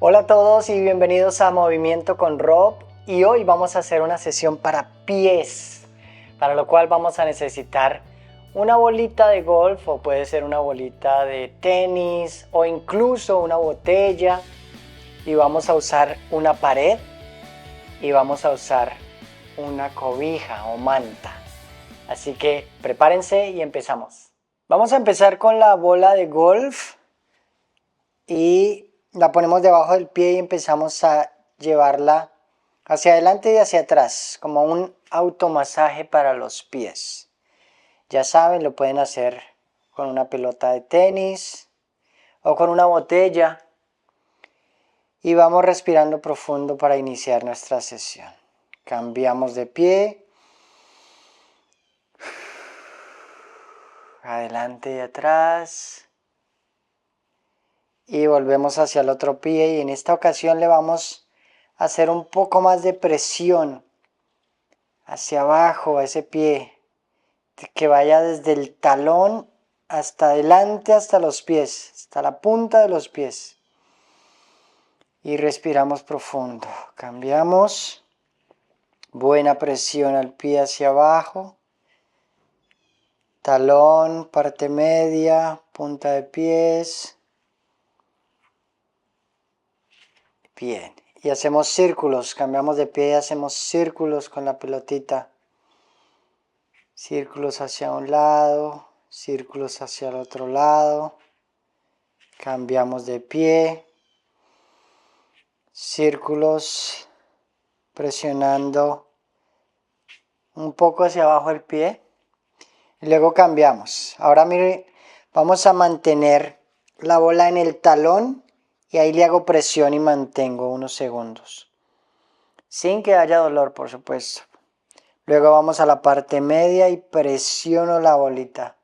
Hola a todos y bienvenidos a Movimiento con Rob, y hoy vamos a hacer una sesión para pies, para lo cual vamos a necesitar una bolita de golf, o puede ser una bolita de tenis o incluso una botella, y vamos a usar una pared y vamos a usar una cobija o manta. Así que prepárense y empezamos. Vamos a empezar con la bola de golf y la ponemos debajo del pie y empezamos a llevarla hacia adelante y hacia atrás, como un automasaje para los pies. Ya saben, lo pueden hacer con una pelota de tenis o con una botella. Y vamos respirando profundo para iniciar nuestra sesión. Cambiamos de pie. Adelante y atrás. Y volvemos hacia el otro pie, y en esta ocasión le vamos a hacer un poco más de presión hacia abajo a ese pie, que vaya desde el talón hasta adelante, hasta los pies, hasta la punta de los pies. Y respiramos profundo. Cambiamos. Buena presión al pie hacia abajo. Talón, parte media, punta de pies. Bien, y hacemos círculos, cambiamos de pie y hacemos círculos con la pelotita. Círculos hacia un lado, círculos hacia el otro lado. Cambiamos de pie. Círculos presionando un poco hacia abajo el pie. Y luego cambiamos. Ahora mire, vamos a mantener la bola en el talón. Y ahí le hago presión y mantengo unos segundos. Sin que haya dolor, por supuesto. Luego vamos a la parte media y presiono la bolita.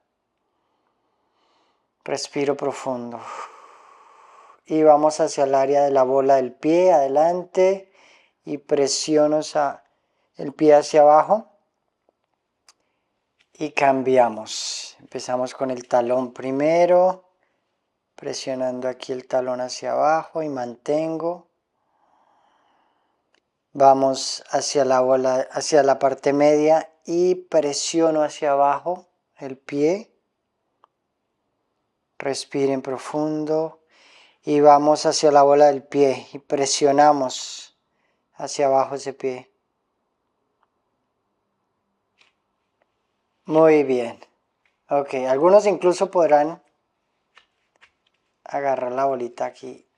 Respiro profundo. Y vamos hacia el área de la bola del pie, adelante. Y presiono el pie hacia abajo. Y cambiamos. Empezamos con el talón primero. Presionando aquí el talón hacia abajo y mantengo. Vamos hacia la bola, hacia la parte media y presiono hacia abajo el pie. Respiren profundo y vamos hacia la bola del pie y presionamos hacia abajo ese pie. Muy bien. Ok, algunos incluso podrán agarrar la bolita aquí.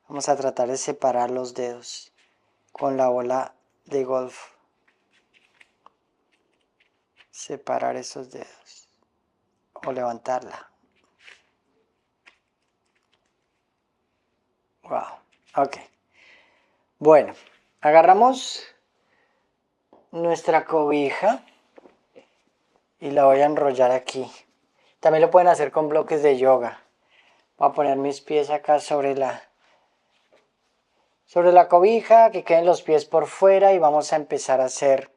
Vamos a tratar de separar los dedos con la bola de golf. Separar esos dedos o levantarla. Wow, ok. Bueno, agarramos nuestra cobija y la voy a enrollar aquí. También lo pueden hacer con bloques de yoga. Voy a poner mis pies acá sobre la cobija, que queden los pies por fuera, y vamos a empezar a hacer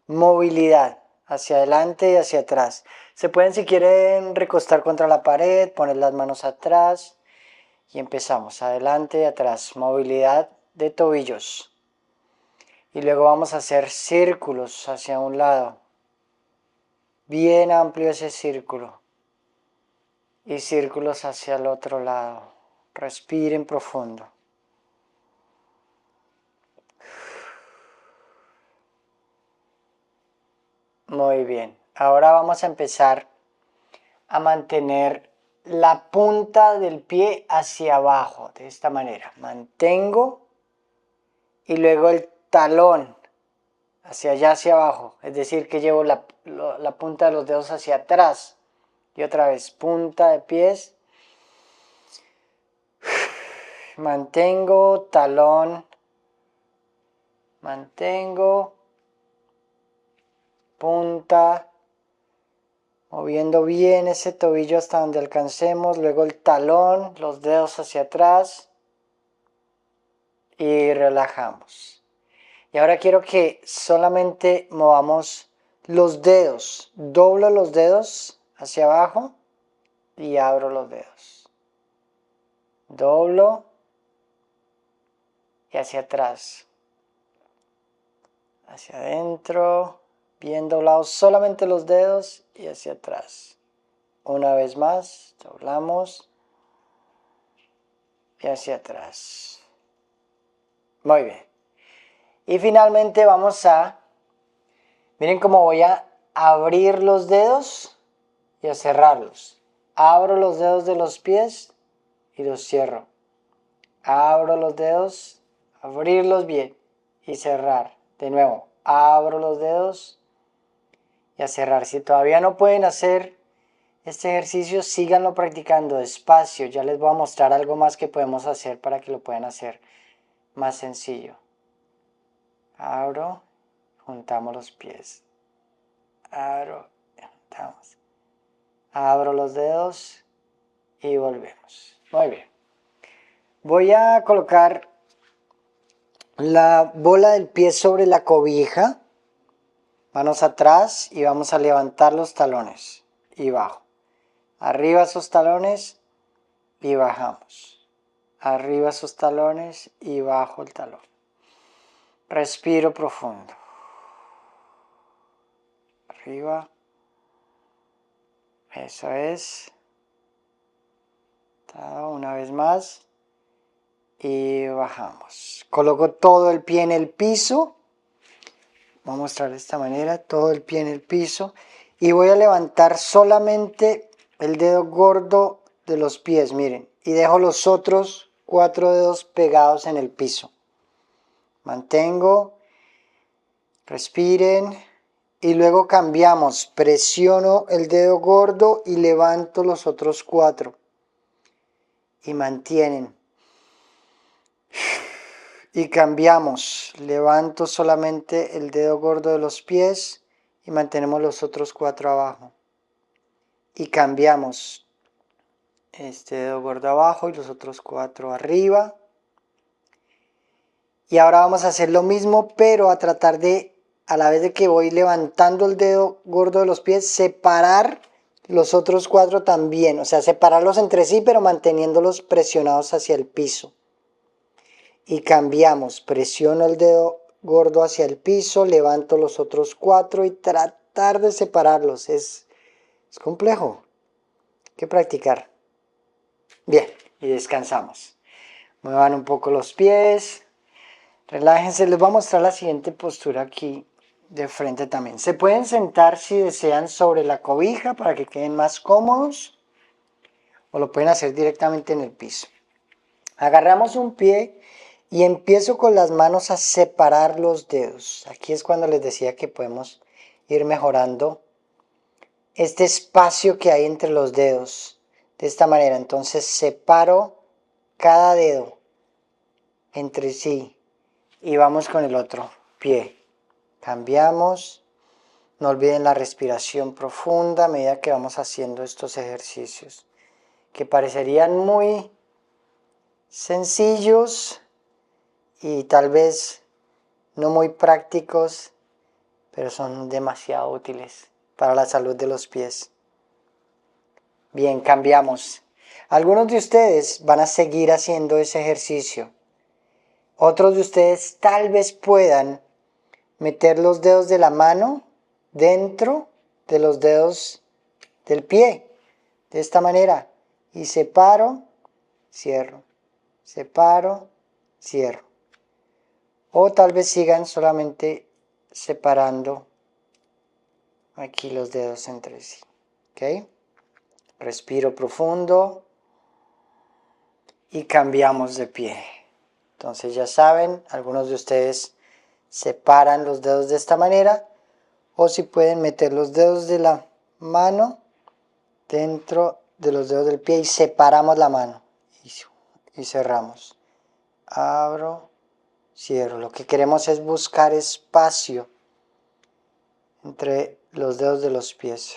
movilidad hacia adelante y hacia atrás. Se pueden, si quieren, recostar contra la pared, poner las manos atrás y empezamos adelante y atrás. Movilidad de tobillos. Y luego vamos a hacer círculos hacia un lado. Bien amplio ese círculo. Y círculos hacia el otro lado. Respiren profundo. Muy bien. Ahora vamos a empezar a mantener la punta del pie hacia abajo. De esta manera. Mantengo. Y luego el talón hacia allá, hacia abajo. Es decir, que llevo la punta de los dedos hacia atrás. Y otra vez, punta de pies. Mantengo, talón. Mantengo. Punta. Moviendo bien ese tobillo hasta donde alcancemos. Luego el talón, los dedos hacia atrás. Y relajamos. Y ahora quiero que solamente movamos los dedos. Doblo los dedos hacia abajo y abro los dedos. Doblo y hacia atrás. Hacia adentro, bien doblados solamente los dedos y hacia atrás. Una vez más, doblamos y hacia atrás. Muy bien. Y finalmente vamos a, miren cómo voy a abrir los dedos y a cerrarlos. Abro los dedos de los pies y los cierro. Abro los dedos, abrirlos bien y cerrar. De nuevo, abro los dedos y a cerrar. Si todavía no pueden hacer este ejercicio, síganlo practicando despacio. Ya les voy a mostrar algo más que podemos hacer para que lo puedan hacer más sencillo. Abro, juntamos los pies. Abro, juntamos. Abro los dedos y volvemos. Muy bien. Voy a colocar la bola del pie sobre la cobija. Manos atrás y vamos a levantar los talones y bajo. Arriba esos talones y bajamos. Arriba esos talones y bajo el talón. Respiro profundo. Arriba. Eso es. Una vez más. Y bajamos. Coloco todo el pie en el piso. Voy a mostrar de esta manera. Todo el pie en el piso. Y voy a levantar solamente el dedo gordo de los pies. Miren. Y dejo los otros 4 dedos pegados en el piso. Mantengo. Respiren. Y luego cambiamos. Presiono el dedo gordo y levanto los otros 4. Y mantienen. Y cambiamos. Levanto solamente el dedo gordo de los pies y mantenemos los otros 4 abajo. Y cambiamos. Este dedo gordo abajo y los otros 4 arriba. Y ahora vamos a hacer lo mismo, pero a tratar de, a la vez de que voy levantando el dedo gordo de los pies, separar los otros 4 también. O sea, separarlos entre sí, pero manteniéndolos presionados hacia el piso. Y cambiamos. Presiono el dedo gordo hacia el piso, levanto los otros 4 y tratar de separarlos. Es complejo. Hay que practicar. Bien, y descansamos. Muevan un poco los pies. Relájense. Les voy a mostrar la siguiente postura aquí de frente también. Se pueden sentar si desean sobre la cobija para que queden más cómodos. O lo pueden hacer directamente en el piso. Agarramos un pie y empiezo con las manos a separar los dedos. Aquí es cuando les decía que podemos ir mejorando este espacio que hay entre los dedos. De esta manera, entonces separo cada dedo entre sí y vamos con el otro pie. Cambiamos. No olviden la respiración profunda a medida que vamos haciendo estos ejercicios, que parecerían muy sencillos y tal vez no muy prácticos, pero son demasiado útiles para la salud de los pies. Bien, cambiamos. Algunos de ustedes van a seguir haciendo ese ejercicio. Otros de ustedes tal vez puedan meter los dedos de la mano dentro de los dedos del pie, de esta manera, y separo, cierro, separo, cierro. O tal vez sigan solamente separando aquí los dedos entre sí. ¿Ok? Respiro profundo y cambiamos de pie. Entonces ya saben, algunos de ustedes separan los dedos de esta manera, o si pueden meter los dedos de la mano dentro de los dedos del pie y separamos la mano y cerramos. Abro, cierro. Lo que queremos es buscar espacio entre los dedos de los pies.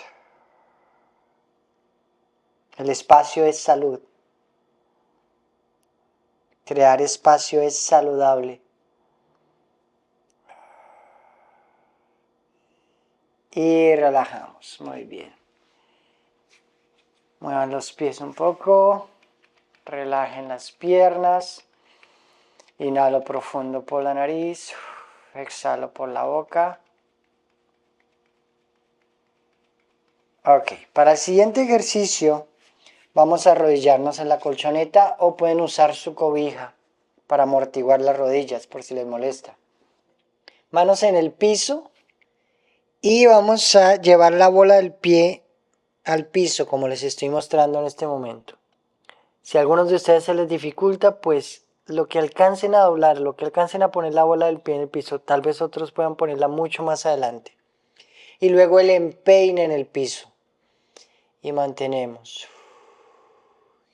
El espacio es salud. Crear espacio es saludable. Y relajamos. Muy bien. Muevan los pies un poco. Relajen las piernas. Inhalo profundo por la nariz, exhalo por la boca. Ok, para el siguiente ejercicio vamos a arrodillarnos en la colchoneta o pueden usar su cobija para amortiguar las rodillas por si les molesta. Manos en el piso y vamos a llevar la bola del pie al piso como les estoy mostrando en este momento. Si a algunos de ustedes se les dificulta, pues lo que alcancen a doblar, lo que alcancen a poner la bola del pie en el piso, tal vez otros puedan ponerla mucho más adelante. Y luego el empeine en el piso. Y mantenemos.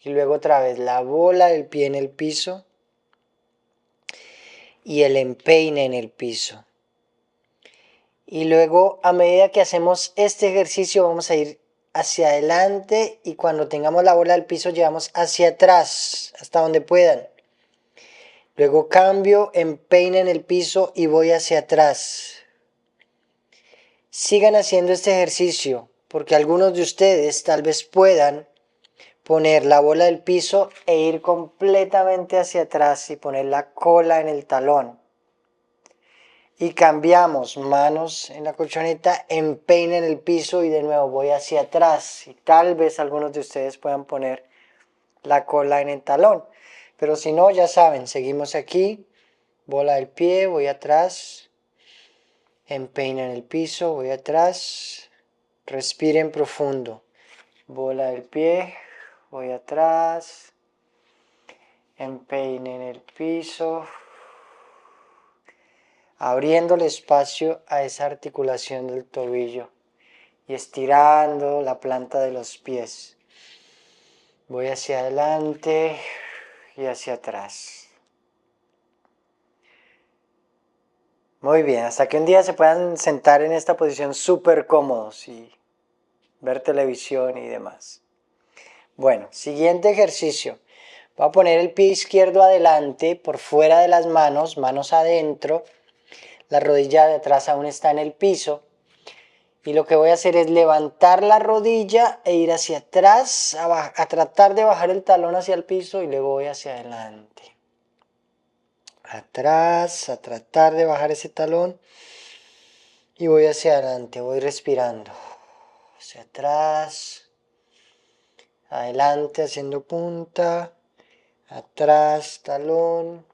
Y luego otra vez la bola del pie en el piso y el empeine en el piso. Y luego a medida que hacemos este ejercicio vamos a ir hacia adelante y cuando tengamos la bola del piso llevamos hacia atrás hasta donde puedan. Luego cambio, empeine en el piso y voy hacia atrás. Sigan haciendo este ejercicio porque algunos de ustedes tal vez puedan poner la bola del piso e ir completamente hacia atrás y poner la cola en el talón. Y cambiamos, manos en la colchoneta, empeine en el piso y de nuevo voy hacia atrás. Y tal vez algunos de ustedes puedan poner la cola en el talón. Pero si no, ya saben, seguimos aquí, bola del pie, voy atrás, empeine en el piso, voy atrás, respiren profundo. Bola del pie, voy atrás, empeine en el piso, abriendo el espacio a esa articulación del tobillo y estirando la planta de los pies. Voy hacia adelante y hacia atrás. Muy bien, hasta que un día se puedan sentar en esta posición súper cómodos y ver televisión y demás. Bueno, siguiente ejercicio. Voy a poner el pie izquierdo adelante, por fuera de las manos, manos adentro. La rodilla de atrás aún está en el piso. Y lo que voy a hacer es levantar la rodilla e ir hacia atrás, a tratar de bajar el talón hacia el piso y luego voy hacia adelante. Atrás, a tratar de bajar ese talón y voy hacia adelante, voy respirando. Hacia atrás, adelante haciendo punta, atrás, talón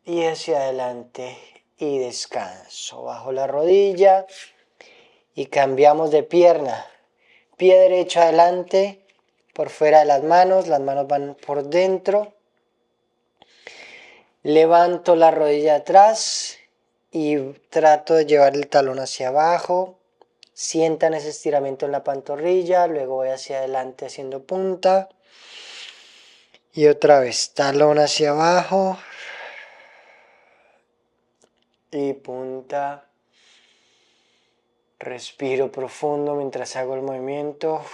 y hacia adelante y descanso. Bajo la rodilla y cambiamos de pierna. Pie derecho adelante, por fuera de las manos van por dentro. Levanto la rodilla atrás y trato de llevar el talón hacia abajo. Sientan ese estiramiento en la pantorrilla, luego voy hacia adelante haciendo punta. Y otra vez, talón hacia abajo. Y punta. Respiro profundo mientras hago el movimiento.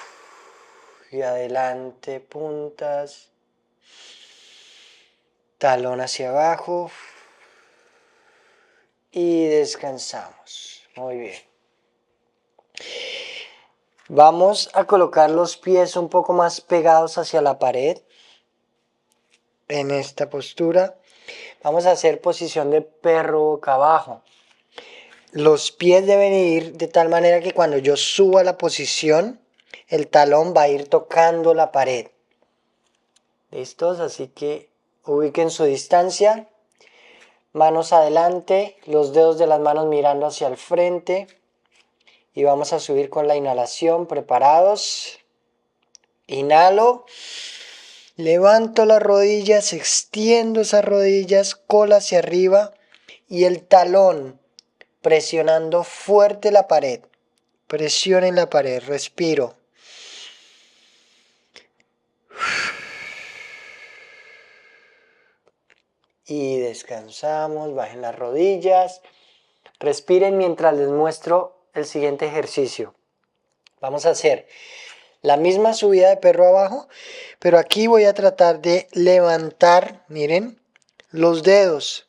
Y adelante, puntas. Talón hacia abajo. Y descansamos. Muy bien. Vamos a colocar los pies un poco más pegados hacia la pared. En esta postura. Vamos a hacer posición de perro boca abajo. Los pies deben ir de tal manera que cuando yo suba la posición, el talón va a ir tocando la pared. ¿Listos? Así que ubiquen su distancia. Manos adelante, los dedos de las manos mirando hacia el frente. Y vamos a subir con la inhalación, preparados. Inhalo. Levanto las rodillas, extiendo esas rodillas, cola hacia arriba y el talón presionando fuerte la pared. Presionen la pared, respiro. Y descansamos, bajen las rodillas. Respiren mientras les muestro el siguiente ejercicio. Vamos a hacer la misma subida de perro abajo, pero aquí voy a tratar de levantar, miren, los dedos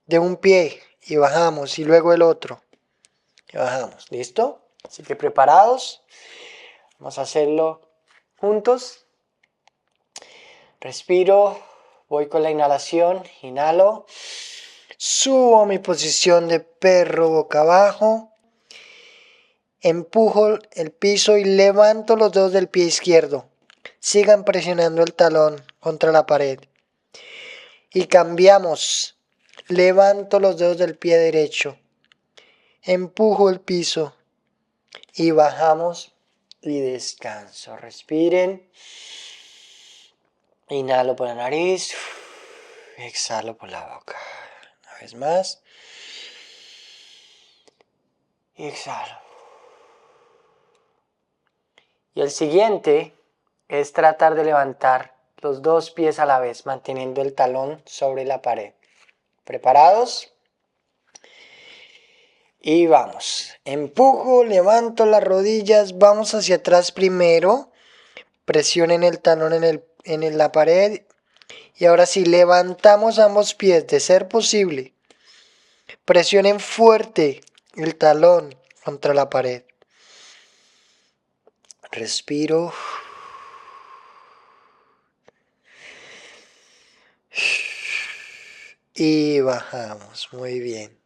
de un pie y bajamos y luego el otro. Y bajamos, ¿listo? Así que preparados. Vamos a hacerlo juntos. Respiro Voy con la inhalación, inhalo, subo a mi posición de perro boca abajo, empujo el piso y levanto los dedos del pie izquierdo. Sigan presionando el talón contra la pared. Y cambiamos. Levanto los dedos del pie derecho. Empujo el piso. Y bajamos y descanso. Respiren. Inhalo por la nariz. Exhalo por la boca. Una vez más. Y exhalo. Y el siguiente es tratar de levantar los dos pies a la vez, manteniendo el talón sobre la pared. ¿Preparados? Y vamos. Empujo, levanto las rodillas, vamos hacia atrás primero. Presionen el talón en la pared. Y ahora sí, levantamos ambos pies, de ser posible. Presionen fuerte el talón contra la pared. Respiro. Y bajamos, muy bien.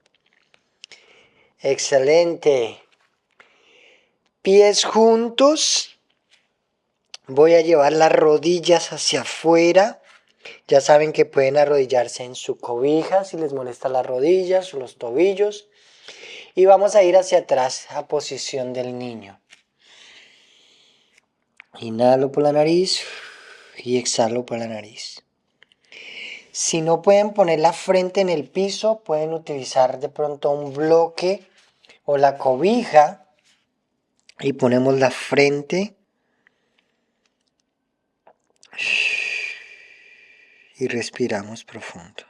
Excelente. Pies juntos. Voy a llevar las rodillas hacia afuera. Ya saben que pueden arrodillarse en su cobija si les molesta las rodillas o los tobillos. Y vamos a ir hacia atrás a posición del niño. Inhalo por la nariz y exhalo por la nariz. Si no pueden poner la frente en el piso, pueden utilizar de pronto un bloque o la cobija y ponemos la frente y respiramos profundo.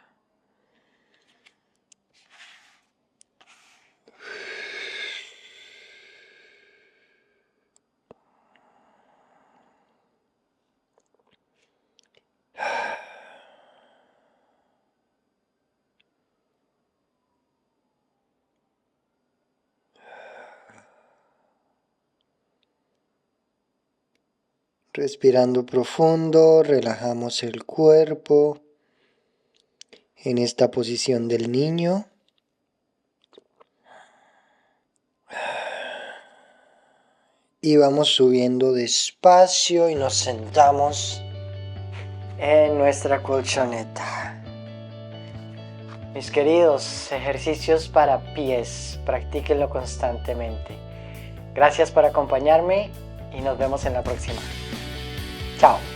Respirando profundo, relajamos el cuerpo en esta posición del niño. Y vamos subiendo despacio y nos sentamos en nuestra colchoneta. Mis queridos, ejercicios para pies, practíquenlo constantemente. Gracias por acompañarme y nos vemos en la próxima. Chao.